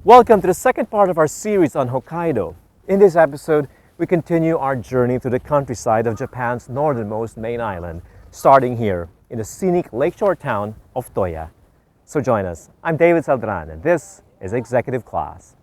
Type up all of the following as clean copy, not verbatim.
Welcome to the second part of our series on Hokkaido. In this episode, we continue our journey through the countryside of Japan's northernmost main island, starting here in the scenic lakeshore town of Toya. So join us. I'm David Saldran, and this is Executive Class.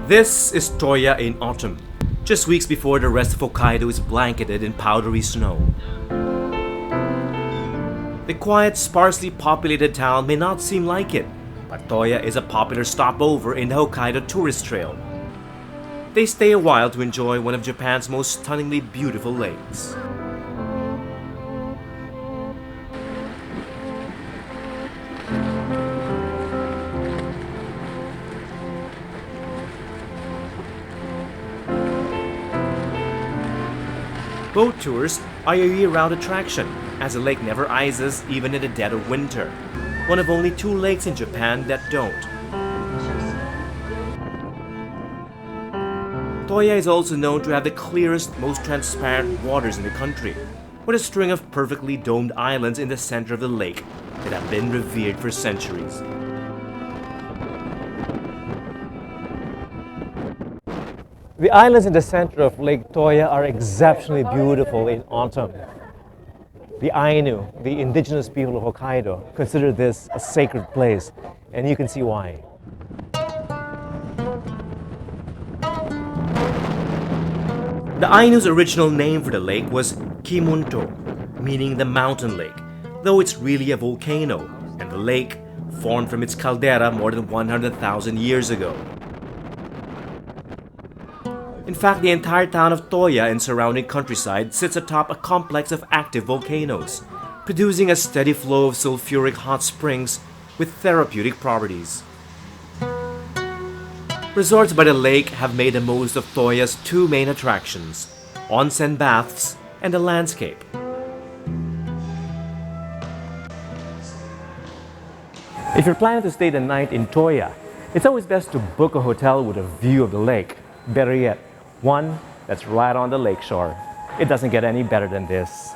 This is Toya in autumn, just weeks before the rest of Hokkaido is blanketed in powdery snow. The quiet, sparsely populated town may not seem like it, but Toya is a popular stopover in the Hokkaido tourist trail. They stay a while to enjoy one of Japan's most stunningly beautiful lakes. Boat tours are a year-round attraction, as the lake never ices even in the dead of winter. One of only two lakes in Japan that don't. Toya is also known to have the clearest, most transparent waters in the country, with a string of perfectly domed islands in the center of the lake that have been revered for centuries. The islands in the center of Lake Toya are exceptionally beautiful in autumn. The Ainu, the indigenous people of Hokkaido, consider this a sacred place, and you can see why. The Ainu's original name for the lake was Kimunto, meaning the mountain lake, though it's really a volcano, and the lake formed from its caldera more than 100,000 years ago. In fact, the entire town of Toya and surrounding countryside sits atop a complex of active volcanoes, producing a steady flow of sulfuric hot springs with therapeutic properties. Resorts by the lake have made the most of Toya's two main attractions, onsen baths and the landscape. If you're planning to stay the night in Toya, it's always best to book a hotel with a view of the lake. Better yet, one that's right on the lakeshore. It doesn't get any better than this.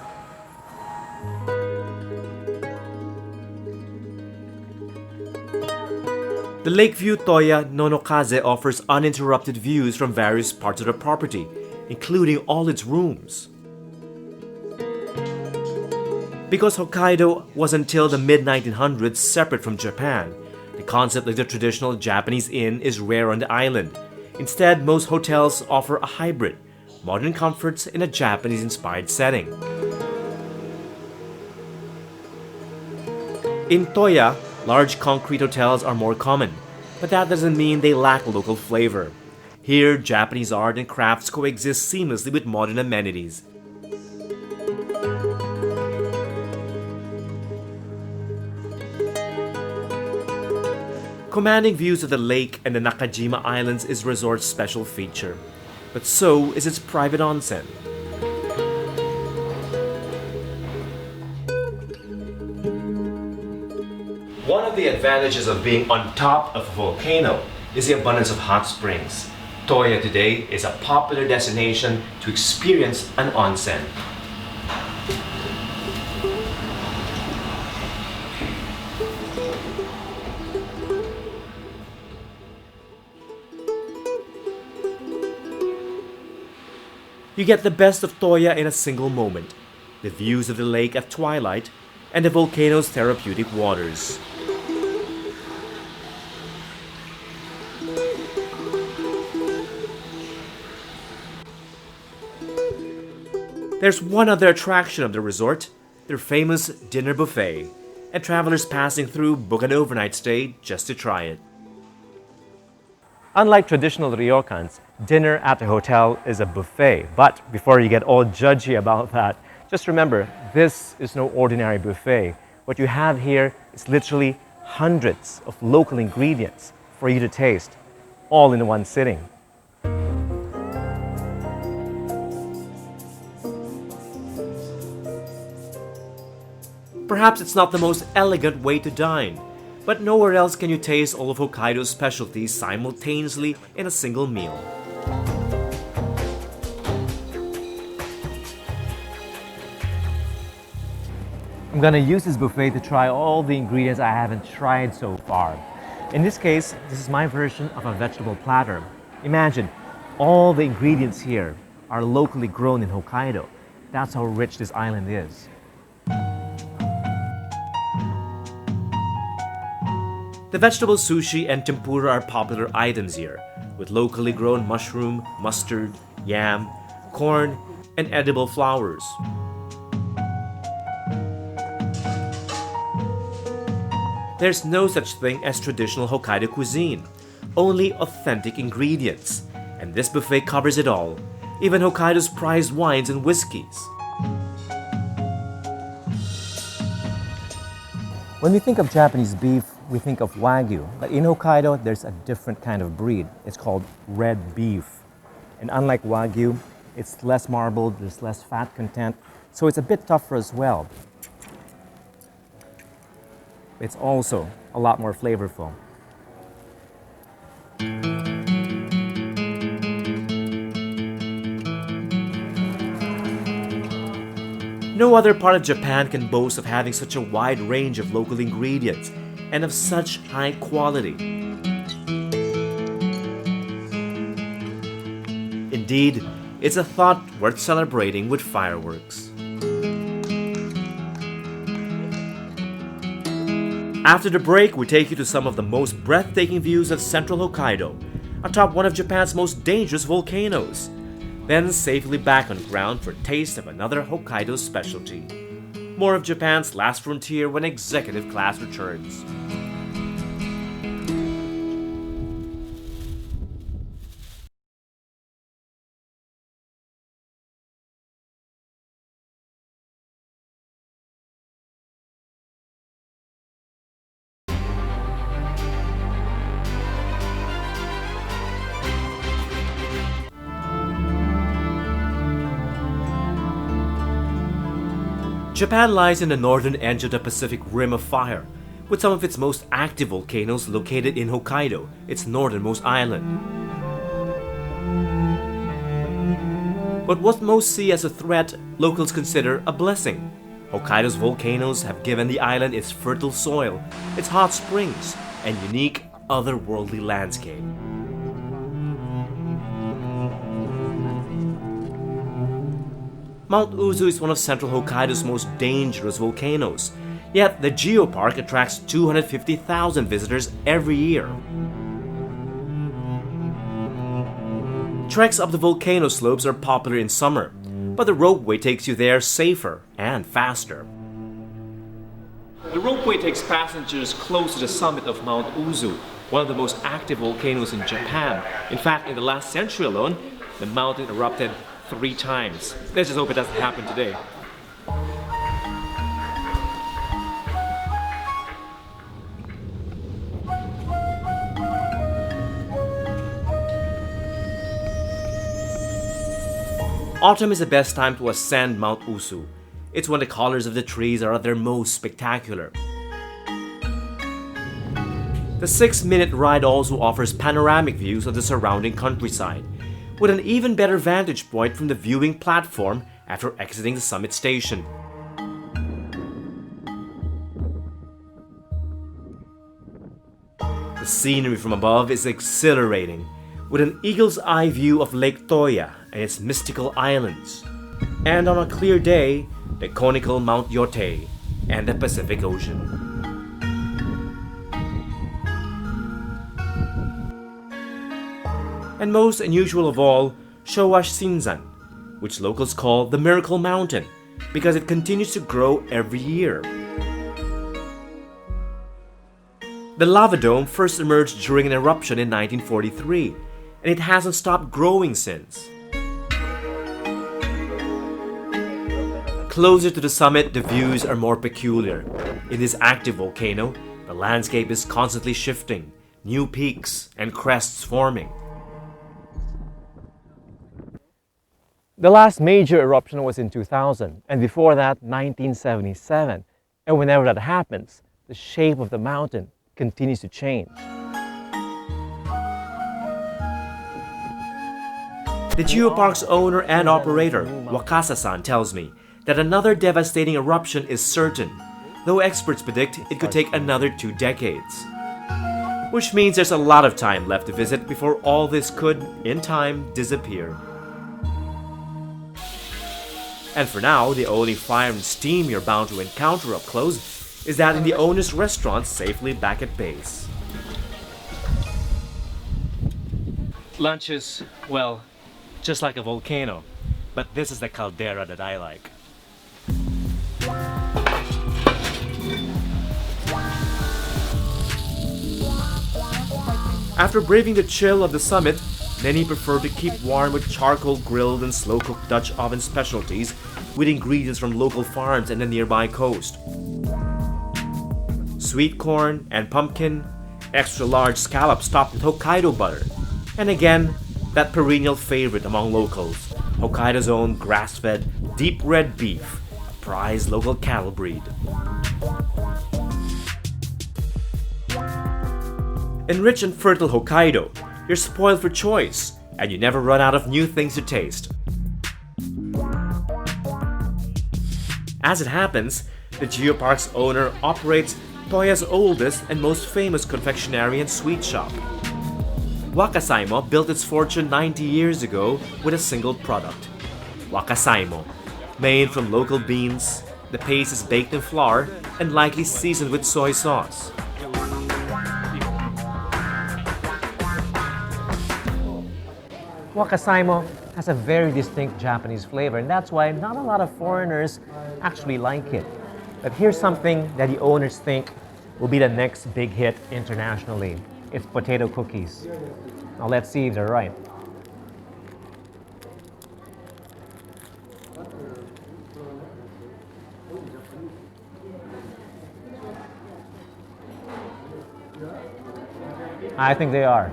The Lakeview Toya Nonokaze offers uninterrupted views from various parts of the property, including all its rooms. Because Hokkaido was until the mid-1900s separate from Japan, the concept of the traditional Japanese inn is rare on the island. Instead, most hotels offer a hybrid, modern comforts in a Japanese-inspired setting. In Toya, large concrete hotels are more common, but that doesn't mean they lack local flavor. Here, Japanese art and crafts coexist seamlessly with modern amenities. Commanding views of the lake and the Nakajima Islands is the resort's special feature, but so is its private onsen. One of the advantages of being on top of a volcano is the abundance of hot springs. Toya today is a popular destination to experience an onsen. You get the best of Toya in a single moment, the views of the lake at twilight and the volcano's therapeutic waters. There's one other attraction of the resort, their famous dinner buffet, and travelers passing through book an overnight stay just to try it. Unlike traditional ryokans, dinner at the hotel is a buffet. But before you get all judgy about that, just remember, this is no ordinary buffet. What you have here is literally hundreds of local ingredients for you to taste, all in one sitting. Perhaps it's not the most elegant way to dine, but nowhere else can you taste all of Hokkaido's specialties simultaneously in a single meal. I'm gonna use this buffet to try all the ingredients I haven't tried so far. In this case, this is my version of a vegetable platter. Imagine, all the ingredients here are locally grown in Hokkaido. That's how rich this island is. The vegetable sushi and tempura are popular items here, with locally grown mushroom, mustard, yam, corn, and edible flowers. There's no such thing as traditional Hokkaido cuisine, only authentic ingredients, and this buffet covers it all, even Hokkaido's prized wines and whiskeys. When we think of Japanese beef, we think of Wagyu, but in Hokkaido, there's a different kind of breed. It's called red beef. And unlike Wagyu, it's less marbled, there's less fat content, so it's a bit tougher as well. It's also a lot more flavorful. No other part of Japan can boast of having such a wide range of local ingredients and of such high quality. Indeed, it's a thought worth celebrating with fireworks. After the break, we take you to some of the most breathtaking views of Central Hokkaido, atop one of Japan's most dangerous volcanoes. Then safely back on ground for a taste of another Hokkaido specialty. More of Japan's last frontier when executive class returns. Japan lies in the northern edge of the Pacific Rim of Fire, with some of its most active volcanoes located in Hokkaido, its northernmost island. But what most see as a threat, locals consider a blessing. Hokkaido's volcanoes have given the island its fertile soil, its hot springs, and unique, otherworldly landscape. Mount Uzu is one of Central Hokkaido's most dangerous volcanoes, yet the geopark attracts 250,000 visitors every year. Treks up the volcano slopes are popular in summer, but the ropeway takes you there safer and faster. The ropeway takes passengers close to the summit of Mount Uzu, one of the most active volcanoes in Japan. In fact, in the last century alone, the mountain erupted 3 times. Let's just hope it doesn't happen today. Autumn is the best time to ascend Mount Uzu. It's when the colors of the trees are at their most spectacular. The 6-minute ride also offers panoramic views of the surrounding countryside, with an even better vantage point from the viewing platform after exiting the summit station. The scenery from above is exhilarating, with an eagle's eye view of Lake Toya and its mystical islands, and on a clear day, the conical Mount Yotei and the Pacific Ocean. And most unusual of all, Showa Shinzan, which locals call the Miracle Mountain, because it continues to grow every year. The lava dome first emerged during an eruption in 1943, and it hasn't stopped growing since. Closer to the summit, the views are more peculiar. In this active volcano, the landscape is constantly shifting, new peaks and crests forming. The last major eruption was in 2000, and before that, 1977. And whenever that happens, the shape of the mountain continues to change. The geopark's owner and operator, Wakasa-san, tells me that another devastating eruption is certain, though experts predict it could take another 2 decades. Which means there's a lot of time left to visit before all this could, in time, disappear. And for now, the only fire and steam you're bound to encounter up close is that in the owner's restaurant safely back at base. Lunch is, well, just like a volcano, but this is the caldera that I like. After braving the chill of the summit, many prefer to keep warm with charcoal grilled and slow-cooked Dutch oven specialties with ingredients from local farms and the nearby coast. Sweet corn and pumpkin, extra large scallops topped with Hokkaido butter, and again, that perennial favorite among locals, Hokkaido's own grass-fed, deep red beef, a prized local cattle breed. In rich and fertile Hokkaido, you're spoiled for choice, and you never run out of new things to taste. As it happens, the geopark's owner operates Toya's oldest and most famous confectionery and sweet shop. Wakasaimo built its fortune 90 years ago with a single product, Wakasaimo. Made from local beans, the paste is baked in flour and likely seasoned with soy sauce. Wakasaimo has a very distinct Japanese flavor, and that's why not a lot of foreigners actually like it. But here's something that the owners think will be the next big hit internationally. It's potato cookies. Now let's see if they're right. I think they are.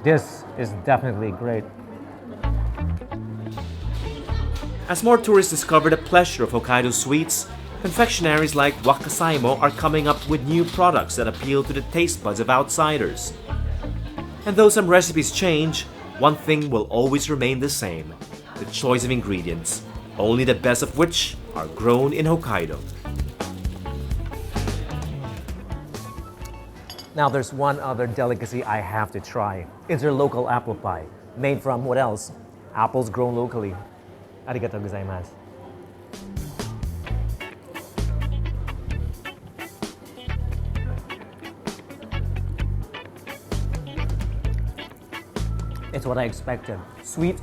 This is definitely great. As more tourists discover the pleasure of Hokkaido sweets, confectionaries like Wakasaimo are coming up with new products that appeal to the taste buds of outsiders. And though some recipes change, one thing will always remain the same: the choice of ingredients, only the best of which are grown in Hokkaido. Now there's one other delicacy I have to try. It's their local apple pie, made from what else? Apples grown locally. Arigatou gozaimasu. It's what I expected. Sweet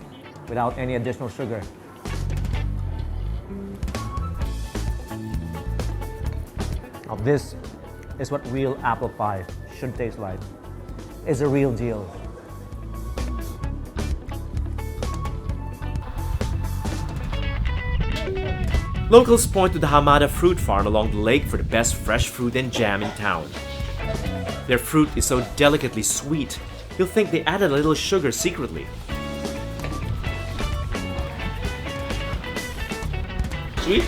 without any additional sugar. Now this is what real apple pie should taste like. It's a real deal. Locals point to the Hamada fruit farm along the lake for the best fresh fruit and jam in town. Their fruit is so delicately sweet, you'll think they added a little sugar secretly. Sweet?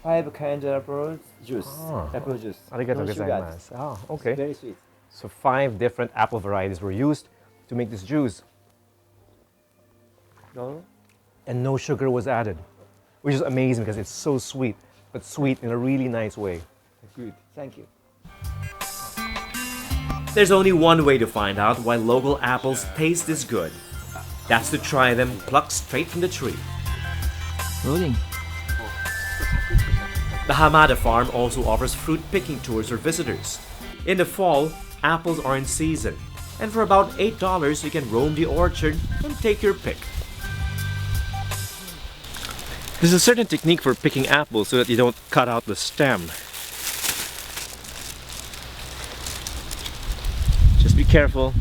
5 kinds of apple juice. Apple juice. Arigatou No sugar. gozaimasu. Ah, okay. Very sweet. So 5 different apple varieties were used to make this juice, No? and no sugar was added, which is amazing because it's so sweet, but sweet in a really nice way. Good. Thank you. There's only one way to find out why local apples taste this good. That's to try them plucked straight from the tree. Rolling. The Hamada farm also offers fruit picking tours for visitors. In the fall, apples are in season, and for about $8 you can roam the orchard and take your pick. There's a certain technique for picking apples so that you don't cut out the stem. Just be careful.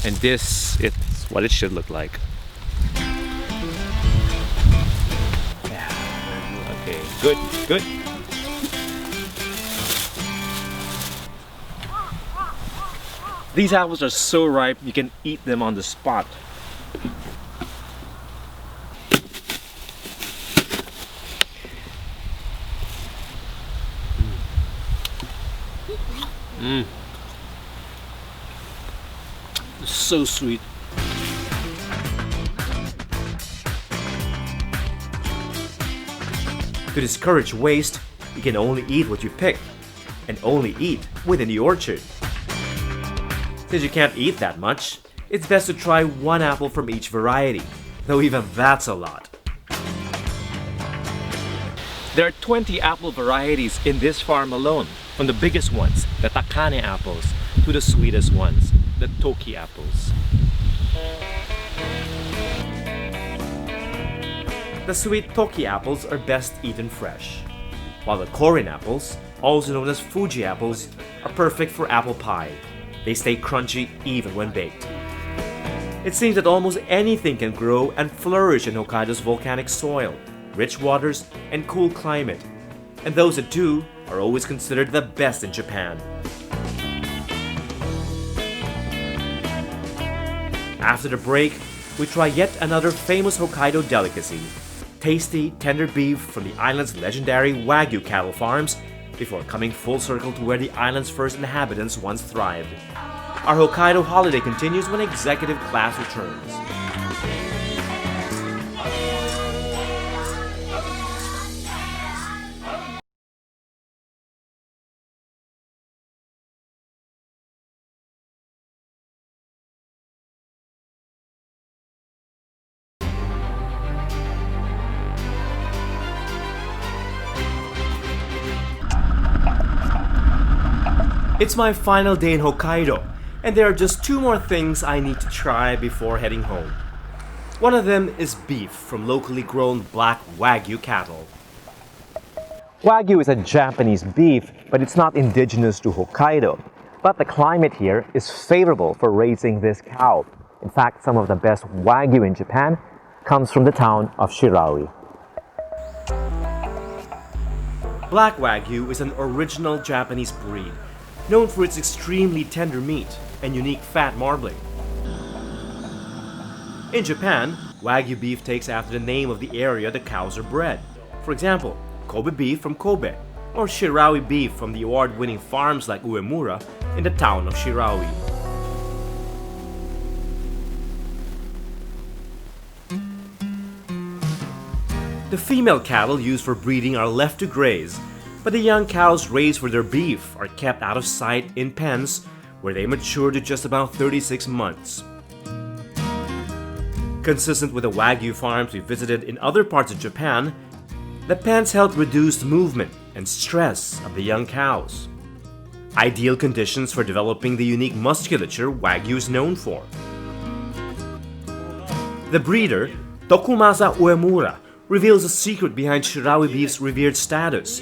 And this is what it should look like. Yeah. Okay, good, good. These apples are so ripe you can eat them on the spot. So sweet. To discourage waste, you can only eat what you pick, and only eat within the orchard. Since you can't eat that much, it's best to try one apple from each variety, though even that's a lot. There are 20 apple varieties in this farm alone, from the biggest ones, the Takane apples, to the sweetest ones, the Toki apples. The sweet Toki apples are best eaten fresh, while the Korean apples, also known as Fuji apples, are perfect for apple pie. They stay crunchy even when baked. It seems that almost anything can grow and flourish in Hokkaido's volcanic soil, rich waters, and cool climate, and those that do are always considered the best in Japan. After the break, we try yet another famous Hokkaido delicacy, tasty, tender beef from the island's legendary Wagyu cattle farms, before coming full circle to where the island's first inhabitants once thrived. Our Hokkaido holiday continues when executive class returns. It's my final day in Hokkaido, and there are just two more things I need to try before heading home. One of them is beef from locally grown black Wagyu cattle. Wagyu is a Japanese beef, but it's not indigenous to Hokkaido. But the climate here is favorable for raising this cow. In fact, some of the best Wagyu in Japan comes from the town of Shiraui. Black Wagyu is an original Japanese breed, known for its extremely tender meat and unique fat marbling. In Japan, Wagyu beef takes after the name of the area the cows are bred. For example, Kobe beef from Kobe, or Shiraui beef from the award-winning farms like Uemura in the town of Shiraui. The female cattle used for breeding are left to graze, but the young cows raised for their beef are kept out of sight in pens where they mature to just about 36 months. Consistent with the Wagyu farms we visited in other parts of Japan, the pens help reduce movement and stress of the young cows. Ideal conditions for developing the unique musculature Wagyu is known for. The breeder, Tokumasa Uemura, reveals the secret behind Shiraui beef's revered status.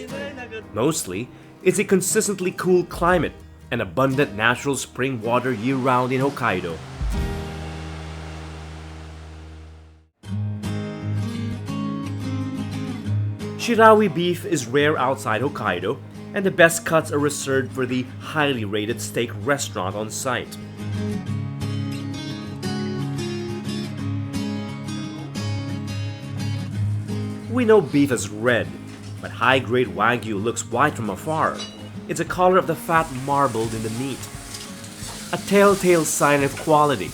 Mostly, it's a consistently cool climate and abundant natural spring water year-round in Hokkaido. Shiraui beef is rare outside Hokkaido, and the best cuts are reserved for the highly rated steak restaurant on site. We know beef is red, but high-grade Wagyu looks white from afar. It's a color of the fat marbled in the meat. A telltale sign of quality.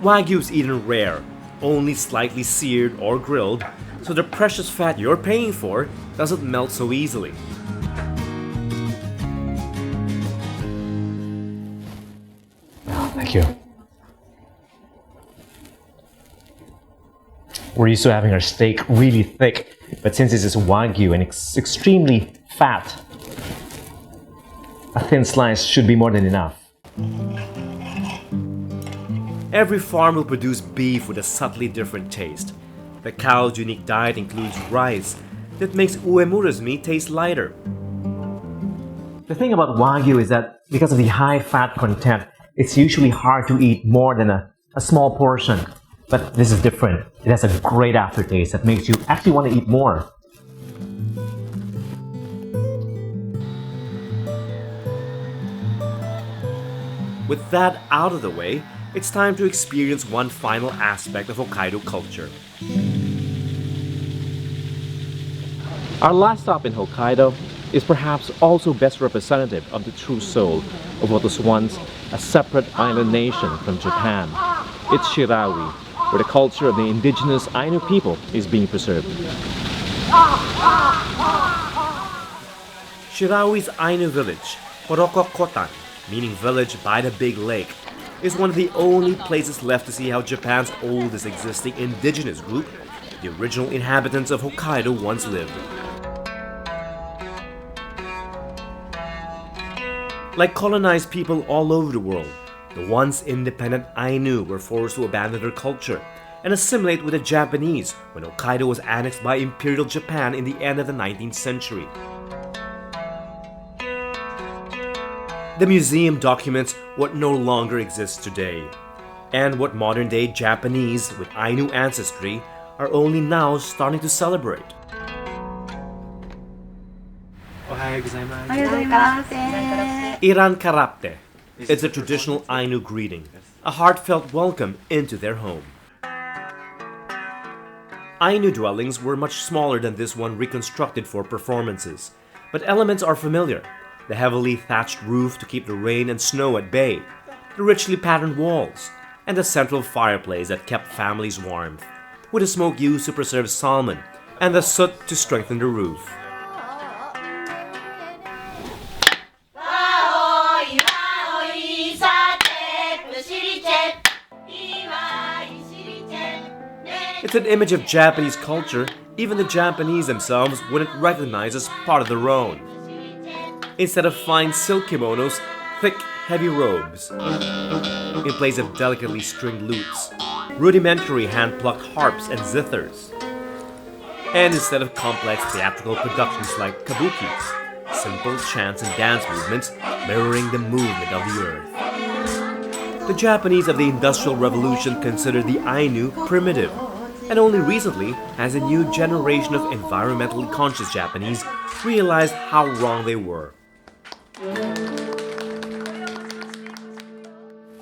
Wagyu is eaten rare, only slightly seared or grilled, so the precious fat you're paying for doesn't melt so easily. Thank you. We're used to having our steak really thick, but since this is Wagyu and it's extremely fat, a thin slice should be more than enough. Every farm will produce beef with a subtly different taste. The cow's unique diet includes rice that makes Uemura's meat taste lighter. The thing about Wagyu is that because of the high fat content, it's usually hard to eat more than a small portion. But this is different. It has a great aftertaste that makes you actually want to eat more. With that out of the way, it's time to experience one final aspect of Hokkaido culture. Our last stop in Hokkaido is perhaps also best representative of the true soul of what was once a separate island nation from Japan. It's Shirawi, where the culture of the indigenous Ainu people is being preserved. Shirawi's Ainu village, Horokokotan, meaning village by the big lake, is one of the only places left to see how Japan's oldest existing indigenous group, the original inhabitants of Hokkaido, once lived. Like colonized people all over the world, the once independent Ainu were forced to abandon their culture and assimilate with the Japanese when Hokkaido was annexed by Imperial Japan in the end of the 19th century. The museum documents what no longer exists today, and what modern-day Japanese with Ainu ancestry are only now starting to celebrate. Iran karapte. It's a traditional Ainu greeting, a heartfelt welcome into their home. Ainu dwellings were much smaller than this one reconstructed for performances, but elements are familiar. The heavily thatched roof to keep the rain and snow at bay, the richly patterned walls, and the central fireplace that kept families warm, with the smoke used to preserve salmon and the soot to strengthen the roof. It's an image of Japanese culture even the Japanese themselves wouldn't recognize as part of their own. Instead of fine silk kimonos, thick, heavy robes. In place of delicately stringed lutes, rudimentary hand-plucked harps and zithers. And instead of complex theatrical productions like kabukis, simple chants and dance movements mirroring the movement of the earth. The Japanese of the Industrial Revolution considered the Ainu primitive, and only recently has a new generation of environmentally conscious Japanese realized how wrong they were.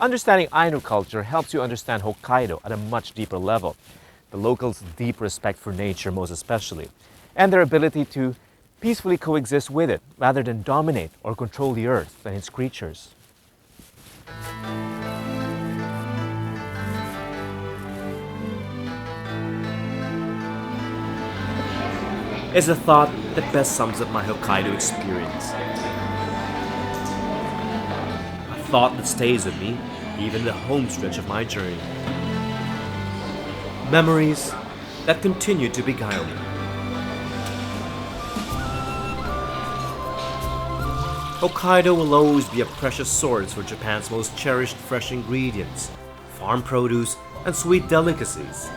Understanding Ainu culture helps you understand Hokkaido at a much deeper level, the locals' deep respect for nature most especially, and their ability to peacefully coexist with it rather than dominate or control the earth and its creatures. Is a thought that best sums up my Hokkaido experience. A thought that stays with me even the home stretch of my journey. Memories that continue to beguile me. Hokkaido will always be a precious source for Japan's most cherished fresh ingredients, farm produce, and sweet delicacies,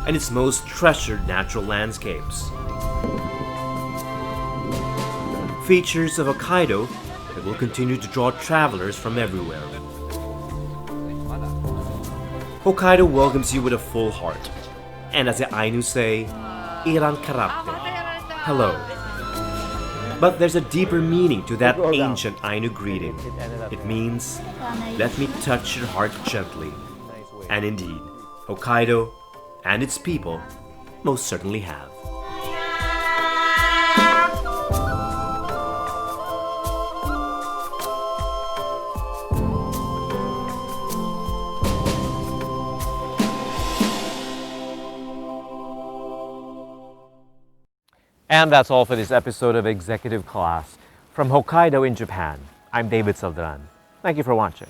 and its most treasured natural landscapes. Features of Hokkaido that will continue to draw travelers from everywhere. Hokkaido welcomes you with a full heart, and as the Ainu say, Iran karapte, hello. But there's a deeper meaning to that ancient Ainu greeting. It means, let me touch your heart gently. And indeed, Hokkaido and its people most certainly have. And that's all for this episode of Executive Class from Hokkaido in Japan. I'm David Saldaran. Thank you for watching.